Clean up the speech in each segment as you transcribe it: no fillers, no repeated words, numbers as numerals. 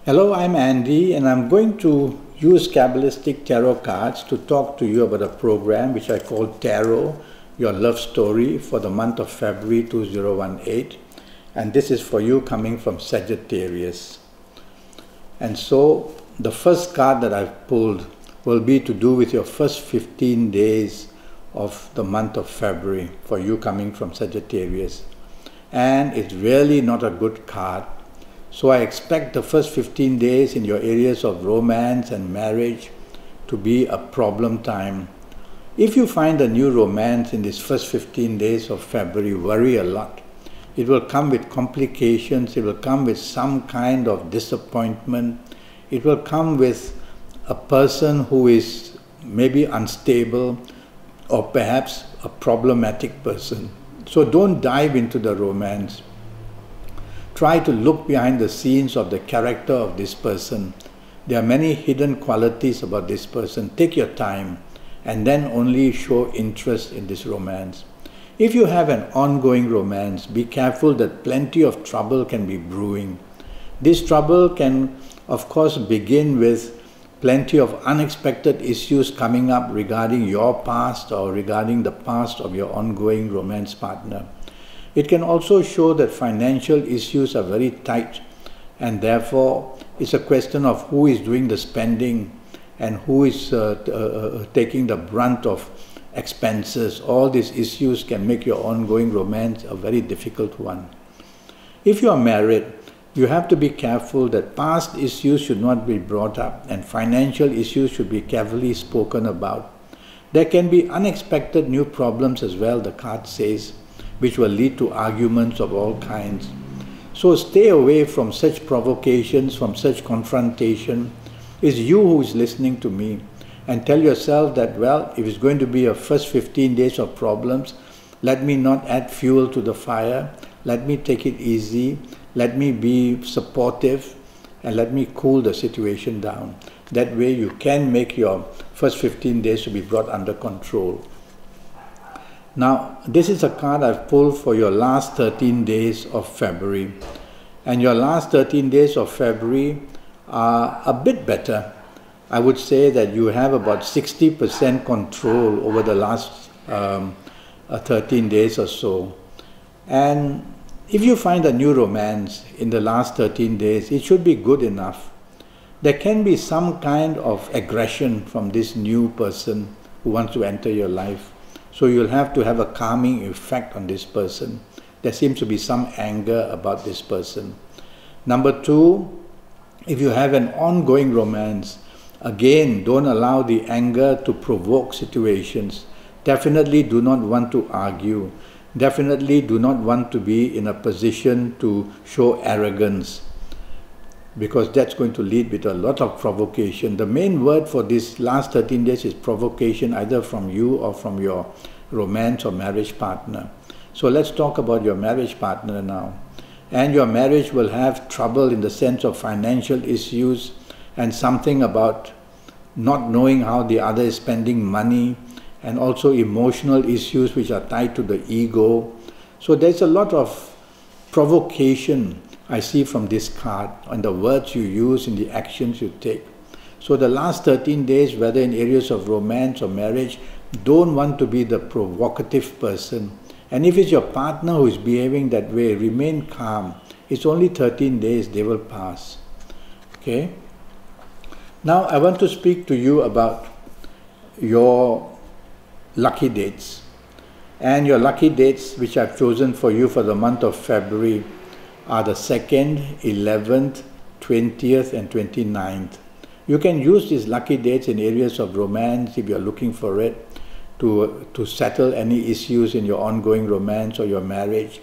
Hello, I'm Andy, and I'm going to use Kabbalistic tarot cards to talk to you about a program which I call Tarot, Your Love Story, for the month of February 2018. And this is for you coming from Sagittarius. And so the first card that I've pulled will be to do with your first 15 days of the month of February for you coming from Sagittarius. And it's really not a good card. So I expect the first 15 days in your areas of romance and marriage to be a problem time. If you find a new romance in these first 15 days of February, worry a lot. It will come with complications, it will come with some kind of disappointment, it will come with a person who is maybe unstable or perhaps a problematic person. So don't dive into the romance. Try to look behind the scenes of the character of this person. There are many hidden qualities about this person. Take your time and then only show interest in this romance. If you have an ongoing romance, be careful that plenty of trouble can be brewing. This trouble can, of course, begin with plenty of unexpected issues coming up regarding your past or regarding the past of your ongoing romance partner. It can also show that financial issues are very tight, and therefore it's a question of who is doing the spending and who is taking the brunt of expenses. All these issues can make your ongoing romance a very difficult one. If you are married, you have to be careful that past issues should not be brought up and financial issues should be carefully spoken about. There can be unexpected new problems as well, the card says, which will lead to arguments of all kinds. So stay away from such provocations, from such confrontation. It's you who is listening to me, and tell yourself that, well, if it's going to be a first 15 days of problems, let me not add fuel to the fire, let me take it easy, let me be supportive, and let me cool the situation down. That way you can make your first 15 days to be brought under control. Now, this is a card I've pulled for your last 13 days of February. And your last 13 days of February are a bit better. I would say that you have about 60% control over the last 13 days or so. And if you find a new romance in the last 13 days, it should be good enough. There can be some kind of aggression from this new person who wants to enter your life. So you'll have to have a calming effect on this person. There seems to be some anger about this person. Number two, if you have an ongoing romance, again, don't allow the anger to provoke situations. Definitely do not want to argue. Definitely do not want to be in a position to show arrogance, because that's going to lead with a lot of provocation. The main word for this last 13 days is provocation, either from you or from your romance or marriage partner. So let's talk about your marriage partner now. And your marriage will have trouble in the sense of financial issues and something about not knowing how the other is spending money, and also emotional issues which are tied to the ego. So there's a lot of provocation I see from this card, on the words you use, in the actions you take. So the last 13 days, whether in areas of romance or marriage, don't want to be the provocative person. And if it's your partner who is behaving that way, remain calm. It's only 13 days, they will pass. Okay? Now I want to speak to you about your lucky dates. And your lucky dates, which I've chosen for you for the month of February, are the 2nd, 11th, 20th and 29th. You can use these lucky dates in areas of romance if you're looking for it, to settle any issues in your ongoing romance or your marriage.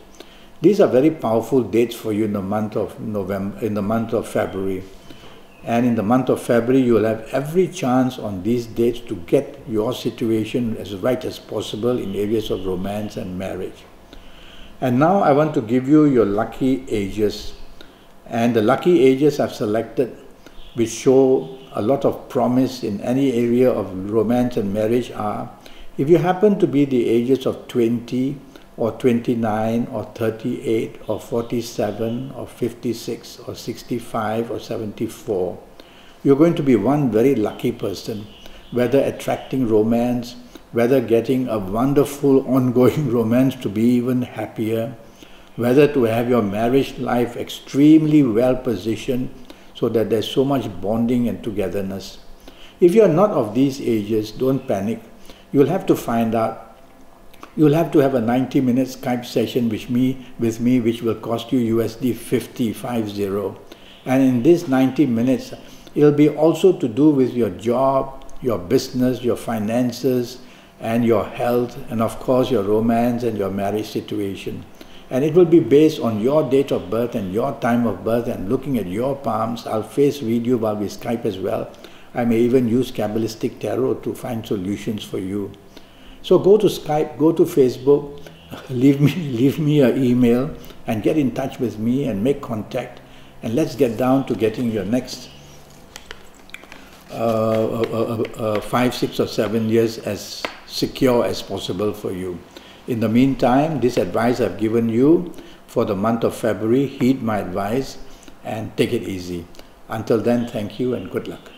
These are very powerful dates for you in the month of February. And in the month of February, you will have every chance on these dates to get your situation as right as possible in areas of romance and marriage. And now I want to give you your lucky ages. And the lucky ages I've selected, which show a lot of promise in any area of romance and marriage, are, if you happen to be the ages of 20, or 29 or 38 or 47 or 56 or 65 or 74. You're going to be one very lucky person, whether attracting romance, whether getting a wonderful ongoing romance to be even happier, whether to have your marriage life extremely well positioned so that there's so much bonding and togetherness. If you're not of these ages, don't panic. You'll have to find out. You'll have to have a 90-minute Skype session with me, which will cost you USD 50. And in this 90 minutes, it'll be also to do with your job, your business, your finances, and your health, and of course your romance and your marriage situation. And it will be based on your date of birth and your time of birth, and looking at your palms. I'll face read you while we Skype as well. I may even use Kabbalistic Tarot to find solutions for you. So go to Skype, go to Facebook, leave me an email and get in touch with me and make contact, and let's get down to getting your next 5, 6 or 7 years as secure as possible for you. In the meantime, this advice I've given you for the month of February, heed my advice and take it easy. Until then, thank you and good luck.